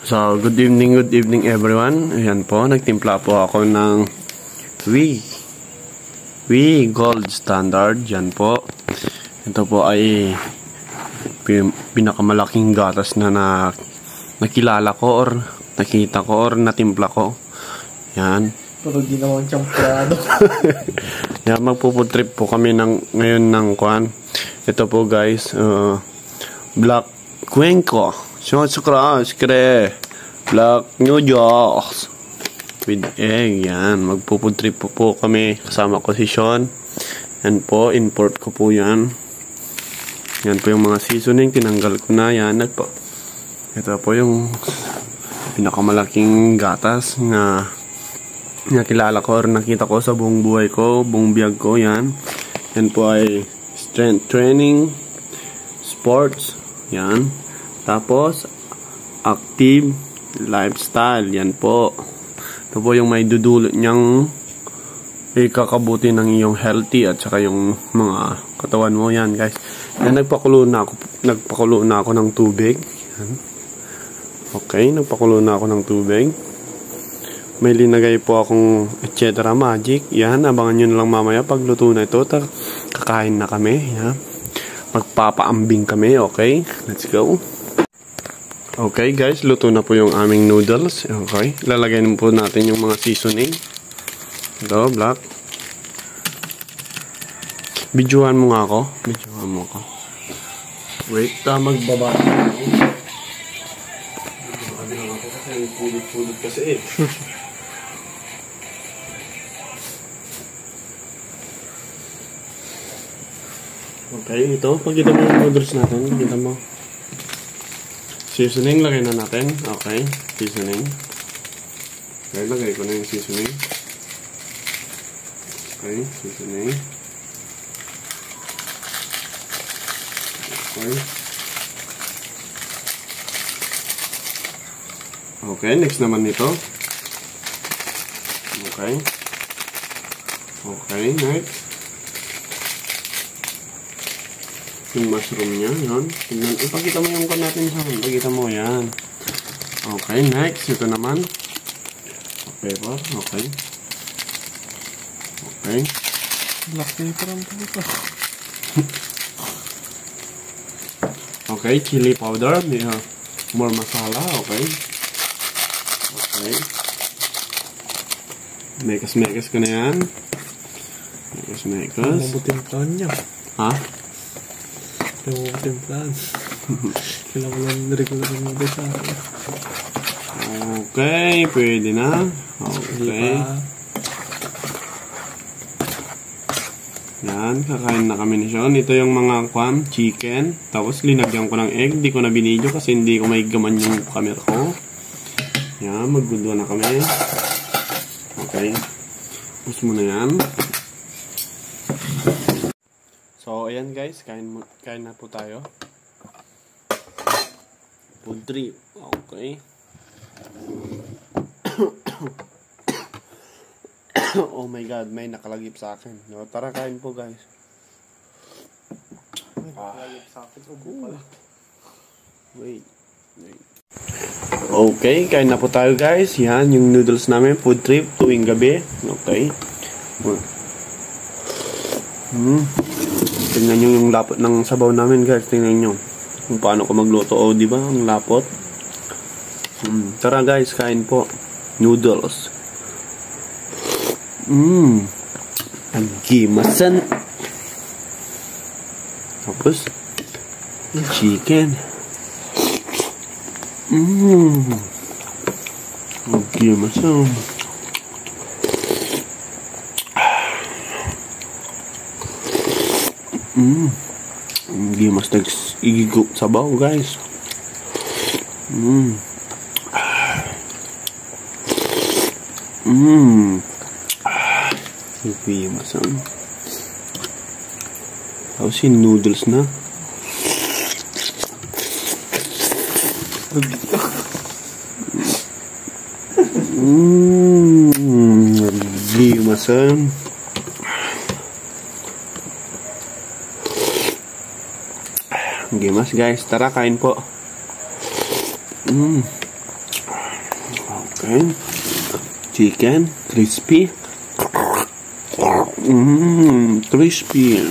So, good evening everyone. Ayan po, nagtimpla po ako ng Wii Gold Standard. Yan po. Ito po ay pinakamalaking gatas na nakilala ko or nakita ko or natimpla ko. Yan. Pero di naman champrado. Yan, magpo-food trip po kami ngayon ng kuan. Ito po guys, Black Cuenco. Black noodles with egg. Yan, magpo-food trip po kami. Kasama ko si Sean. Yan po, import ko po yan. Yan po yung mga seasoning. Tinanggal ko na yan. Ito po yung pinakamalaking gatas na nakilala ko or nakita ko sa buong buhay ko, buong biyag ko. Yan. Yan po ay strength training, sports. Yan. Tapos, active lifestyle. Yan po. Ito po yung may dudulot niyang ikakabuti ng iyong healthy at saka yung mga katawan mo. Yan guys. Yan, nagpakulo na ako ng tubig. Yan. Okay, nagpakulo na ako ng tubig. May linagay po akong etc. magic. Yan, abangan nyo na lang mamaya pag luto na ito. Kakain na kami. Yan. Magpapaambing kami. Okay, let's go. Okay guys, luto na po yung aming noodles. Okay, lalagay na po natin yung mga seasoning. Ito, black. Bidyuhan mo nga ako. Bidyuhan mo ako. Wait, magbaba. Bidyuhan lang ako kasi pulot-pulot kasi eh. Okay, ito. Pagkita mo yung noodles natin. Pagkita mo. Seasoning, lagay na natin. Okay, seasoning. Okay, lagay ko na yung seasoning. Okay, seasoning. Okay. Okay, next naman nito. Okay. Okay, next. Yung mushroom niya, yan. Ipakita mo yung kan natin sa akin. Ipakita mo, yan. Okay, next. Ito naman. Pepper, okay. Okay. Black pepper ang pulito. Okay, chili powder. More masala, okay. Okay. Mekas-mekas ko na yan. Mekas-mekas. Mabuting plan niya. Ha? Mabuting plan. Kailangan lang regular mo din sa akin. Okay, pwede na. Okay. Yan, kakain na kami ni Sean. Ito yung mga chicken. Tapos linagyan ko ng egg. Hindi ko na binidyo kasi hindi ko may gaman yung camera ko. Yan, maggulo na kami. Okay. Tapos mo na yan. So, ayan guys. Kain na po tayo. Food trip. Okay. Oh my god, may nakalagip sa akin. No, tara kain po guys. Nakalagip sa akin. Wait. Okay, kain na po tayo guys. Yan, yung noodles namin. Food trip tuwing gabi. Okay. Tingnan nyo yung lapot ng sabaw namin guys. Tingnan nyo kung paano ko magluto. O, diba? Ang lapot. Tara guys, kain po. Noodles. Ang gimasan. Tapos chicken. Ang gimasan. Ang gimas igigup sabaw guys. Gimasan. Tapos yung noodles na. Gimasan. Gimas guys, tara kain po. Okay. Chicken, crispy. Crispy.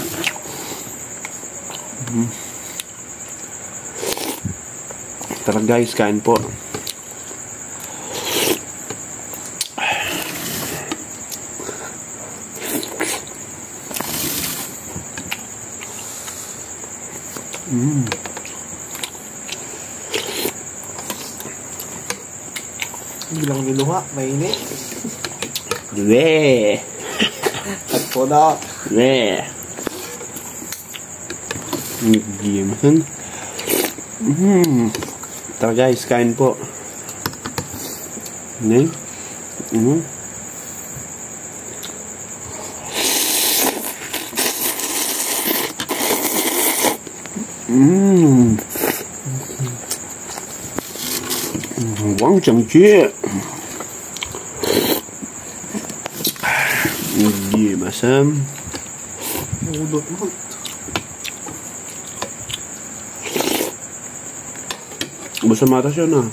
Tara guys, kain po. Bilang niluha, mainit. Weh. At po na. Weh. Nag-gimasan. Tara guys, kain po. Neng. Wang chẳng chia. Gimasan. Udot mo. Basta mata siya na.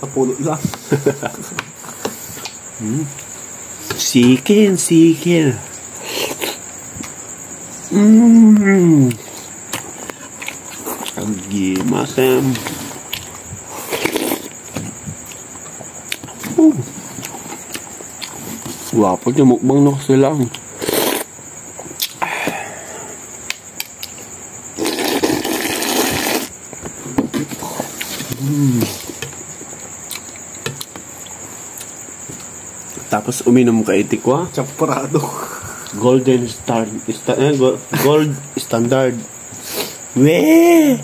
Napulot lang. Sikin. Gimasan. Wapo niya mukbang na kasi lang. Tapos uminom ka itikwa. Chaparado. Golden Star. Gold Standard. Weh!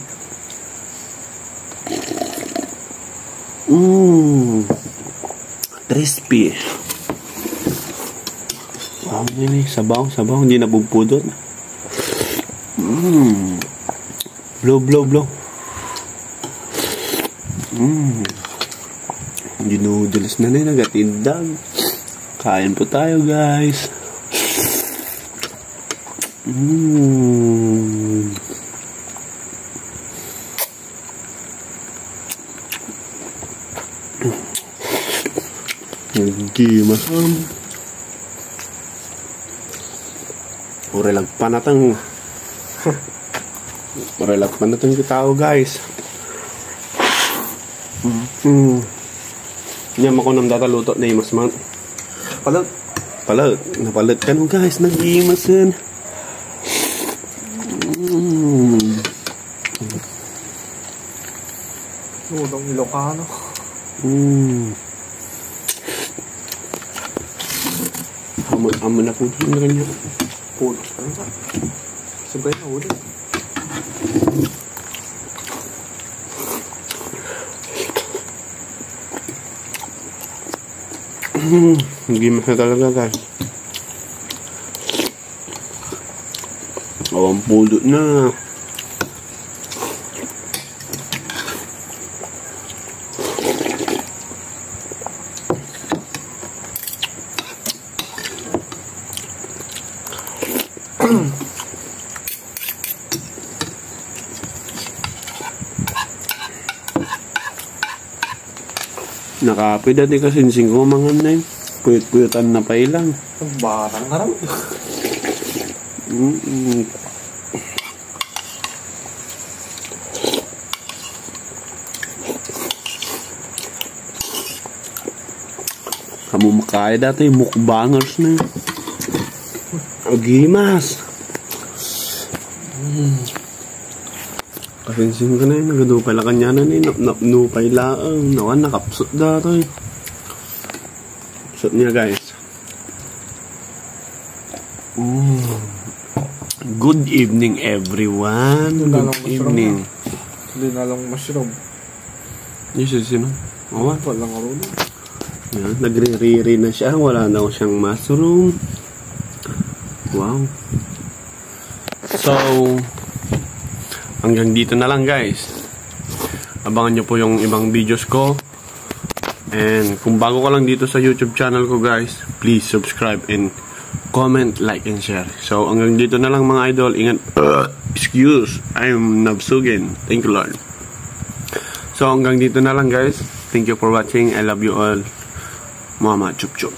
Crispy. Wow, ini sabaw. Hindi nabubudot. Blow. Ginudulas na nagatindag. Kain po tayo, guys. Gimasan. Relax pa natang kitao, guys. Nyam ako nang dataluto na imas man. Palat. Napalat ka no, guys. Nag-imasan. Udong Ilocano. Aman na po din na kanya. Pulot ka na. Sabay na ulit. Gimas na talaga, guys. Awang pulot na. Nakapoy dati kasinsing ko mga name. Puyut-puyutan na pa ilang. Barang harap. Kamu makaya dati mukbangers na. Gimas. Kasinsing ko na yun. Nagadupay lang kanya na yun. Napnupay lang. Nakapsot dati. Kapsot niya, guys. Good evening, everyone. Good evening. Hindi na lang mushroom. Yes, sino? Awan. Walang arulo. Yan, nagre-re-re na siya. Wala na siyang mushroom. Wow. So, hanggang dito na lang, guys. Abangan nyo po yung ibang videos ko. And kung bago ka lang dito sa YouTube channel ko, guys, please subscribe and comment, like, and share. So, hanggang dito na lang, mga idol. Ingat. I'm Nabsugen. Thank you, Lord. So, So hanggang dito na lang guys. Thank you for watching. I love you all. Mama chup chup.